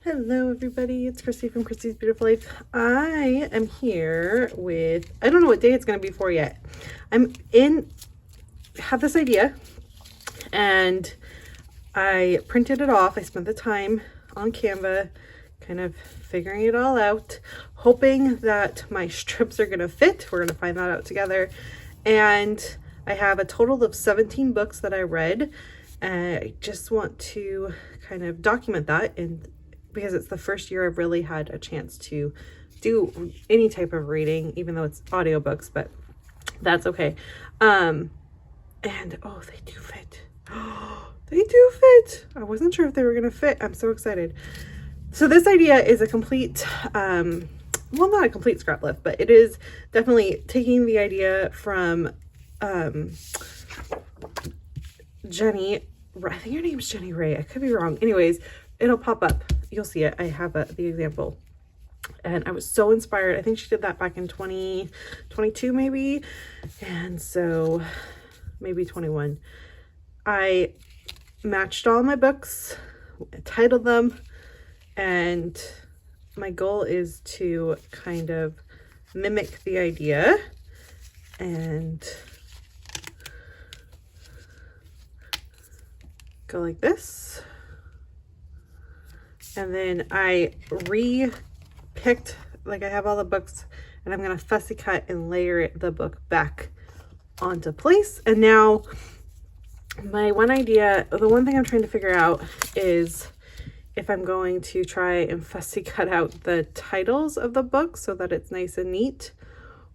Hello everybody, it's Christy from Christy's Beautiful Life. I am here with, I don't know what day it's going to be for yet. Have this idea and I printed it off. I spent the time on Canva kind of figuring it all out, hoping that my strips are going to fit. We're going to find that out together. And I have a total of 17 books that I read. I just want to kind of document that, and because it's the first year I've really had a chance to do any type of reading, even though it's audiobooks, but that's okay. And oh, they do fit. They do fit. I wasn't sure if they were going to fit. I'm so excited. So this idea is a complete, well, not a complete scrap lift, but it is definitely taking the idea from Jenny, I think her name's Jenny Ray. I could be wrong. Anyways, it'll pop up. You'll see it. I have the example. And I was so inspired. I think she did that back in 2022 maybe. And so maybe 21. I matched all my books, titled them, and my goal is to kind of mimic the idea and go like this. And then I re-picked, like I have all the books, and I'm going to fussy cut and layer the book back onto place. And now my one idea, the one thing I'm trying to figure out is if I'm going to try and fussy cut out the titles of the book so that it's nice and neat,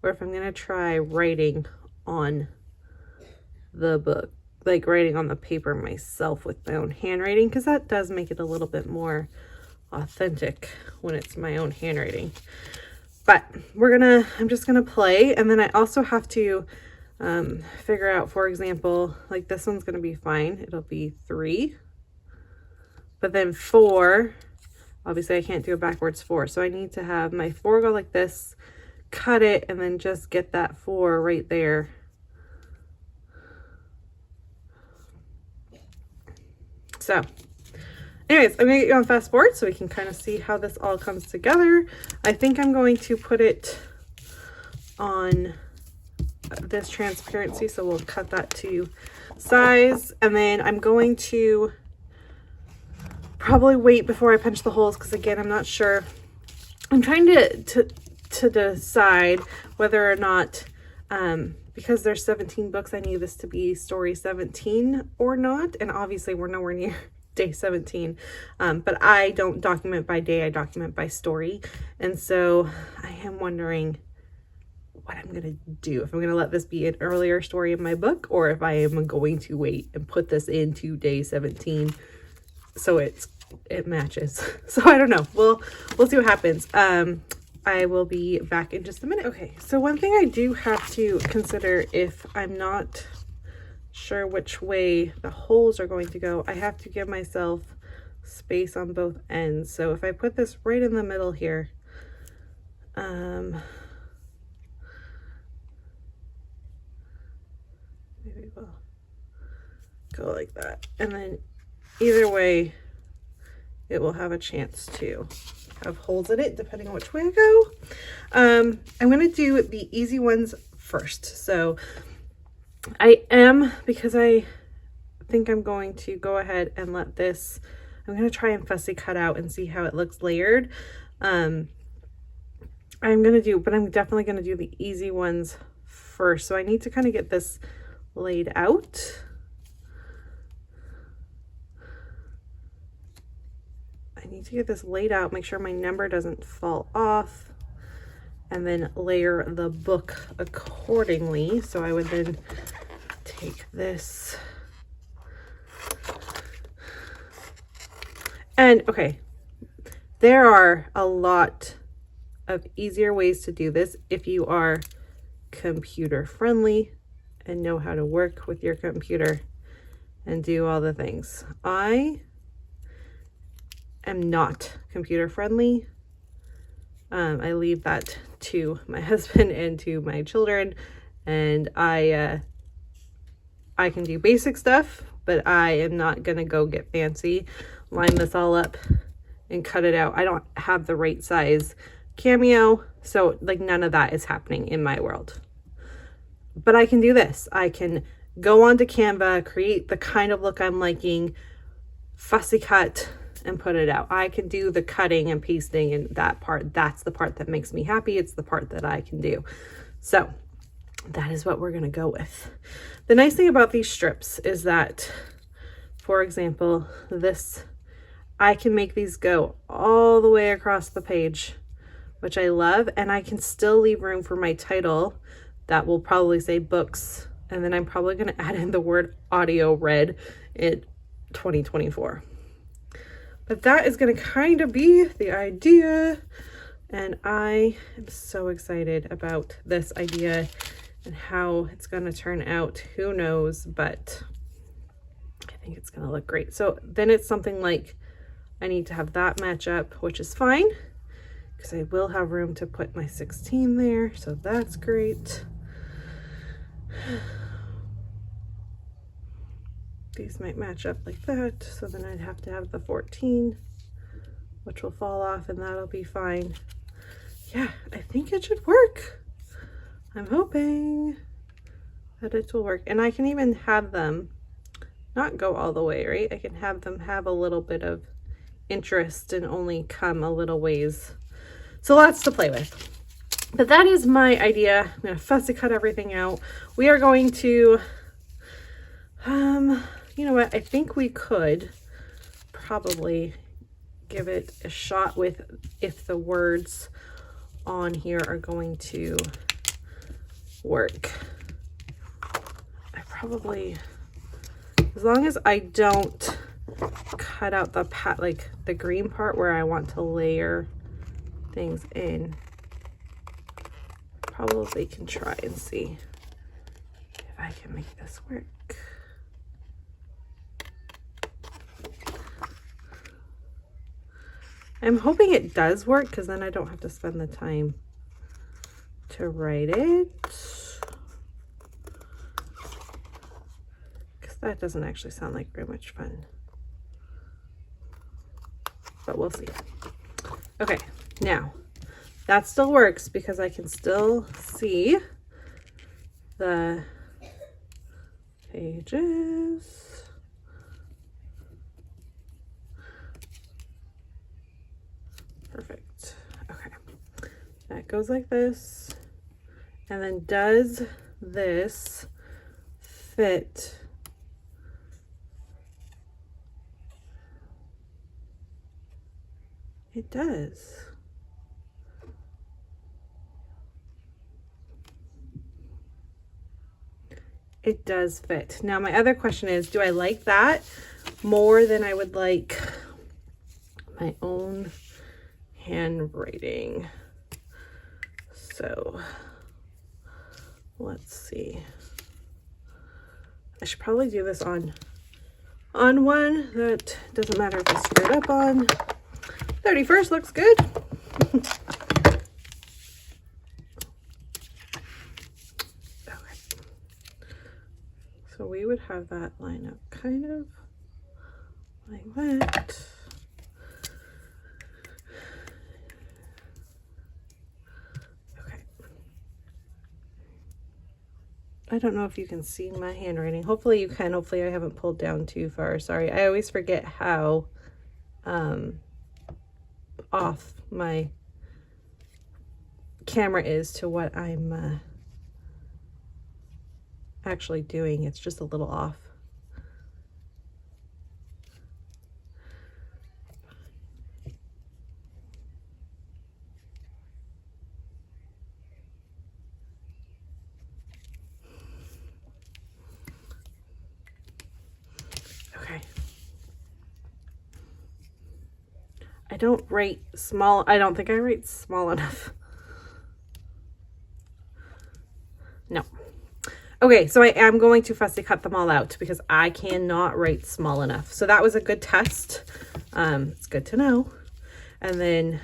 or if I'm going to try writing on the book, like writing on the paper myself with my own handwriting, because that does make it a little bit more authentic when it's my own handwriting. But I'm just gonna play, and then I also have to figure out, for example, like this one's gonna be fine, it'll be 3, but then 4, obviously I can't do a backwards 4, so I need to have my 4 go like this, cut it, and then just get that 4 right there. So anyways, I'm going to get you on fast forward so we can kind of see how this all comes together. I think I'm going to put it on this transparency, so we'll cut that to size. And then I'm going to probably wait before I punch the holes, because again, I'm not sure. I'm trying to decide whether or not, because there's 17 books, I need this to be story 17 or not. And obviously we're nowhere near day 17, but I don't document by day, I document by story. And so I am wondering what I'm gonna do, if I'm gonna let this be an earlier story in my book, or if I am going to wait and put this into day 17 so it matches. So I don't know, we'll see what happens. I will be back in just a minute. Okay, so one thing I do have to consider, if I'm not sure which way the holes are going to go, I have to give myself space on both ends. So if I put this right in the middle here, maybe we'll go like that, and then either way it will have a chance to have holes in it depending on which way I go. I'm going to do the easy ones first. So because I think I'm going to go ahead and let this, I'm going to try and fussy cut out and see how it looks layered. But I'm definitely going to do the easy ones first. So I need to kind of get this laid out. I need to get this laid out, make sure my number doesn't fall off, and then layer the book accordingly. So I would then take this, and okay, there are a lot of easier ways to do this if you are computer friendly and know how to work with your computer and do all the things. I am not computer friendly. I leave that to my husband and to my children, and I can do basic stuff, but I am not gonna go get fancy, line this all up and cut it out. I don't have the right size cameo, so like none of that is happening in my world. But I can do this. I can go onto Canva, create the kind of look I'm liking, fussy cut, and put it out. I can do the cutting and pasting and that part. That's the part that makes me happy. It's the part that I can do. So that is what we're gonna go with. The nice thing about these strips is that, for example, this, I can make these go all the way across the page, which I love, and I can still leave room for my title that will probably say books, and then I'm probably gonna add in the word audio read in 2024. But that is gonna kind of be the idea, and I am so excited about this idea and how it's gonna turn out. Who knows, but I think it's gonna look great. So then it's something like I need to have that match up, which is fine because I will have room to put my 16 there, so that's great. These might match up like that, so then I'd have to have the 14, which will fall off, and that'll be fine. Yeah, I think it should work. I'm hoping that it will work. And I can even have them not go all the way, right? I can have them have a little bit of interest and only come a little ways. So lots to play with. But that is my idea. I'm going to fussy cut everything out. We are going to, you know what? I think we could probably give it a shot with if the words on here are going to work. I probably, as long as I don't cut out the like the green part where I want to layer things in, probably can try and see if I can make this work. I'm hoping it does work because then I don't have to spend the time to write it. Because that doesn't actually sound like very much fun. But we'll see. Okay, now that still works because I can still see the pages. Perfect. Okay, that goes like this. And then does this fit? It does. It does fit. Now my other question is, do I like that more than I would like my own handwriting? So let's see. I should probably do this on one that doesn't matter if it's screwed up on. 31st looks good. Okay. So we would have that line up kind of like that. Okay. I don't know if you can see my handwriting. Hopefully you can. Hopefully I haven't pulled down too far. Sorry. I always forget how off my camera is to what I'm actually doing. It's just a little off. Okay. I don't write small. I don't think I write small enough. No. Okay, so I am going to fussy cut them all out because I cannot write small enough. So that was a good test. It's good to know. And then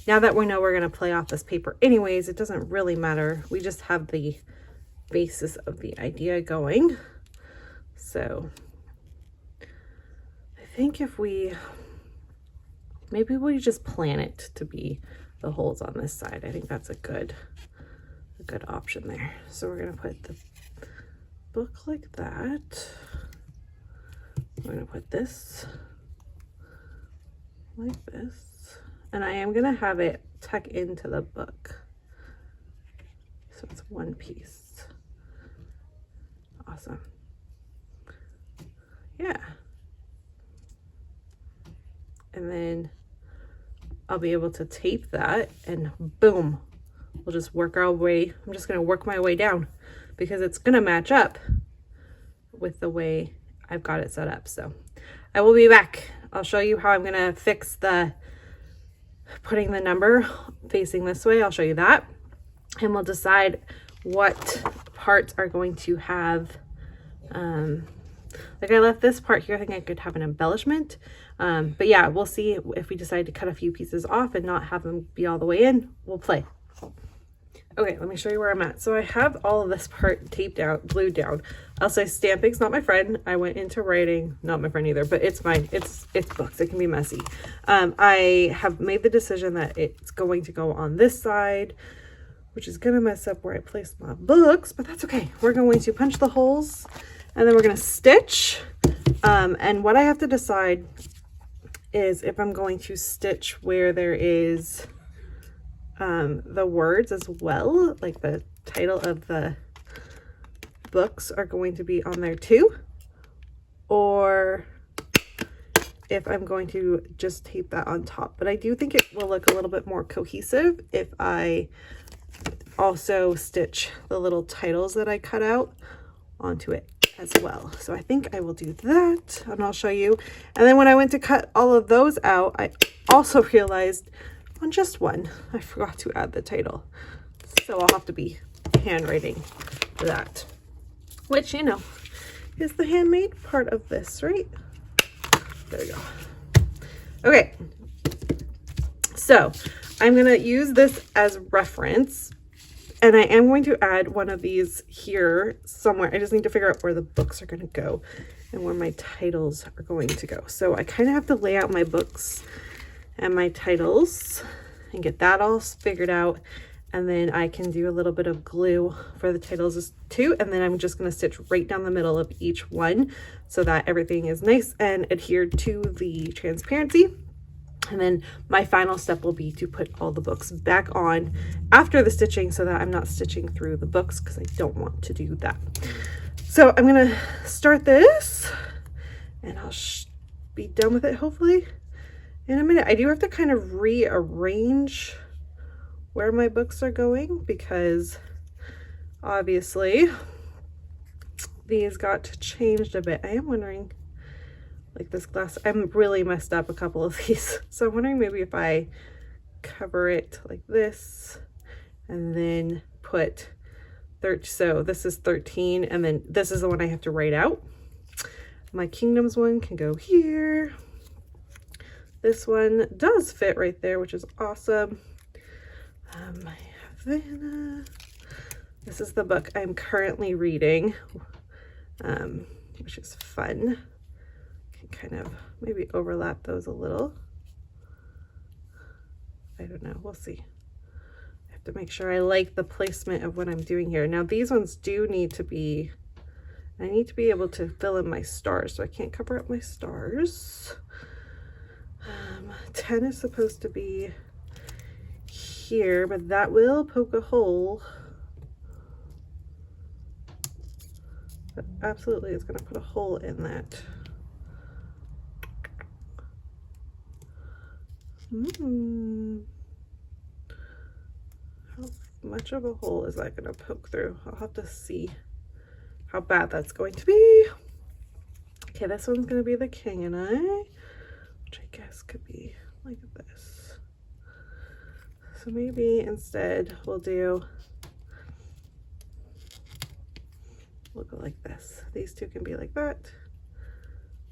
now that we know we're going to play off this paper anyways, it doesn't really matter. We just have the basis of the idea going. So I think if we maybe we just plan it to be the holes on this side. I think that's a good option there. So we're gonna put the book like that. We're gonna put this like this, and I am gonna have it tuck into the book, so it's one piece. Awesome. Yeah. And then I'll be able to tape that, and boom, we'll just work our way. I'm just gonna work my way down because it's gonna match up with the way I've got it set up. So I will be back. I'll show you how I'm gonna fix the putting the number facing this way. I'll show you that, and we'll decide what parts are going to have, like I left this part here, I think I could have an embellishment, but yeah, we'll see if we decide to cut a few pieces off and not have them be all the way in. We'll play. Okay, let me show you where I'm at. So I have all of this part taped down, glued down. I'll say stamping's not my friend. I went into writing, not my friend either, but it's fine. It's books. It can be messy. I have made the decision that it's going to go on this side, which is gonna mess up where I place my books, but that's okay. We're going to punch the holes, and then we're gonna stitch. And what I have to decide is if I'm going to stitch where there is the words as well, like the title of the books are going to be on there too, or if I'm going to just tape that on top. But I do think it will look a little bit more cohesive if I also stitch the little titles that I cut out onto it as well. So I think I will do that, and I'll show you. And then when I went to cut all of those out, I also realized on just one, I forgot to add the title. So I'll have to be handwriting that, which, you know, is the handmade part of this, right? There we go. Okay. So I'm going to use this as reference, and I am going to add one of these here somewhere. I just need to figure out where the books are going to go and where my titles are going to go. So I kind of have to lay out my books and my titles and get that all figured out, and then I can do a little bit of glue for the titles too, and then I'm just going to stitch right down the middle of each one so that everything is nice and adhered to the transparency. And then my final step will be to put all the books back on after the stitching so that I'm not stitching through the books, because I don't want to do that. So I'm going to start this, and I'll be done with it hopefully in a minute. I do have to kind of rearrange where my books are going, because obviously these got changed a bit. I am wondering, like this glass, I'm really messed up a couple of these. So I'm wondering maybe if I cover it like this and then put so this is 13, and then this is the one I have to write out. My Kingdoms one can go here. This one does fit right there, which is awesome. My Havana. This is the book I'm currently reading, which is fun. Can kind of maybe overlap those a little. I don't know. We'll see. I have to make sure I like the placement of what I'm doing here. Now these ones do need to be, I need to be able to fill in my stars, so I can't cover up my stars. 10 is supposed to be here, but that will poke a hole. But absolutely, it's going to put a hole in that. How much of a hole is that going to poke through? I'll have to see how bad that's going to be. Okay, this one's going to be the King and I, which I guess could be like this. So maybe instead we'll go like this. These two can be like that.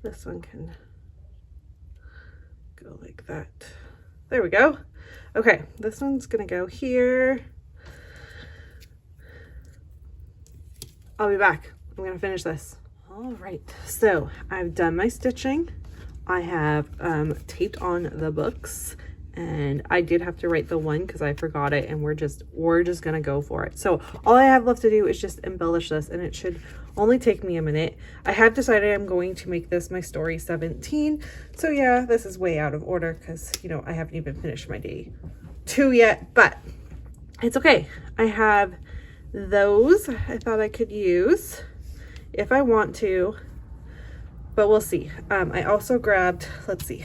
This one can go like that. There we go. Okay, this one's gonna go here. I'll be back. I'm gonna finish this. All right, so I've done my stitching I have taped on the books, and I did have to write the one because I forgot it, and we're just gonna go for it. So all I have left to do is just embellish this, and it should only take me a minute. I have decided I'm going to make this my story 17. So yeah, this is way out of order because, you know, I haven't even finished my day 2 yet, but it's okay. I have those I thought I could use if I want to, but we'll see. I also grabbed, let's see,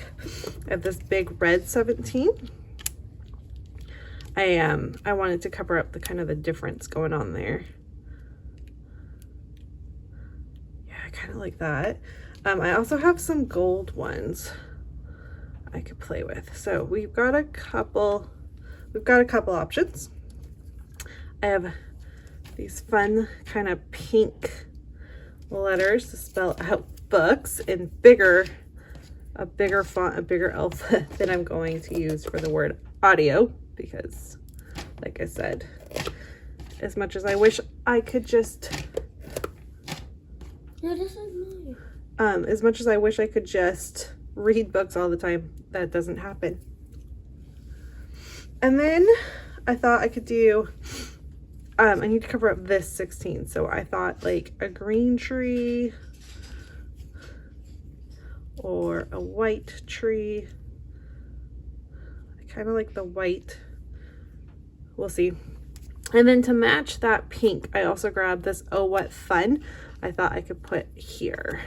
I have this big red 17. I wanted to cover up the kind of the difference going on there. Yeah, I kind of like that. I also have some gold ones I could play with. So we've got a couple options. I have these fun kind of pink letters to spell out books in a bigger font, a bigger alphabet than I'm going to use for the word audio, because like I said, as much as I wish I could just as much as I wish I could just read books all the time, that doesn't happen. And then I thought I could do I need to cover up this 16, so I thought like a green tree or a white tree. I kind of like the white. We'll see. And then to match that pink, I also grabbed this Oh What Fun. I thought I could put here.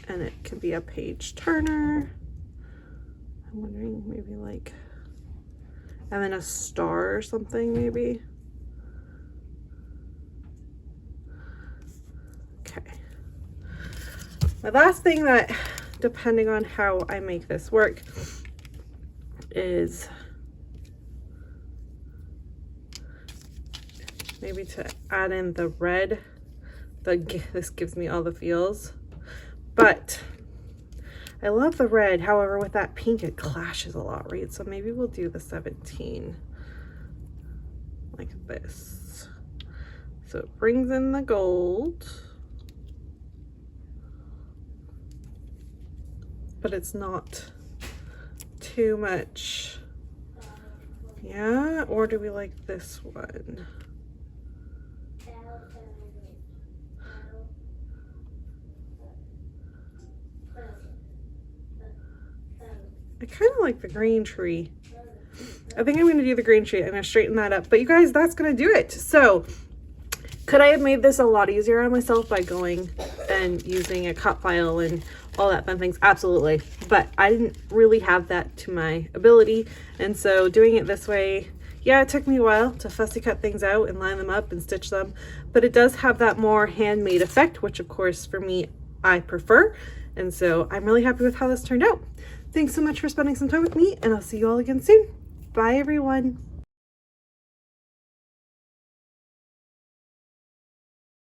And it can be a page turner. I'm wondering, maybe like, and then a star or something maybe. Okay. My last thing that, depending on how I make this work, is maybe to add in the red. This gives me all the feels, but I love the red. However, with that pink, it clashes a lot, right? So maybe we'll do the 17 like this. So it brings in the gold, but it's not too much. Yeah, or do we like this one? I kind of like the green tree. I think I'm going to do the green tree. I'm going to straighten that up. But you guys, that's going to do it. So could I have made this a lot easier on myself by going and using a cut file and all that fun things? Absolutely. But I didn't really have that to my ability. And so doing it this way, yeah, it took me a while to fussy cut things out and line them up and stitch them. But it does have that more handmade effect, which of course for me, I prefer. And so I'm really happy with how this turned out. Thanks so much for spending some time with me, and I'll see you all again soon. Bye, everyone.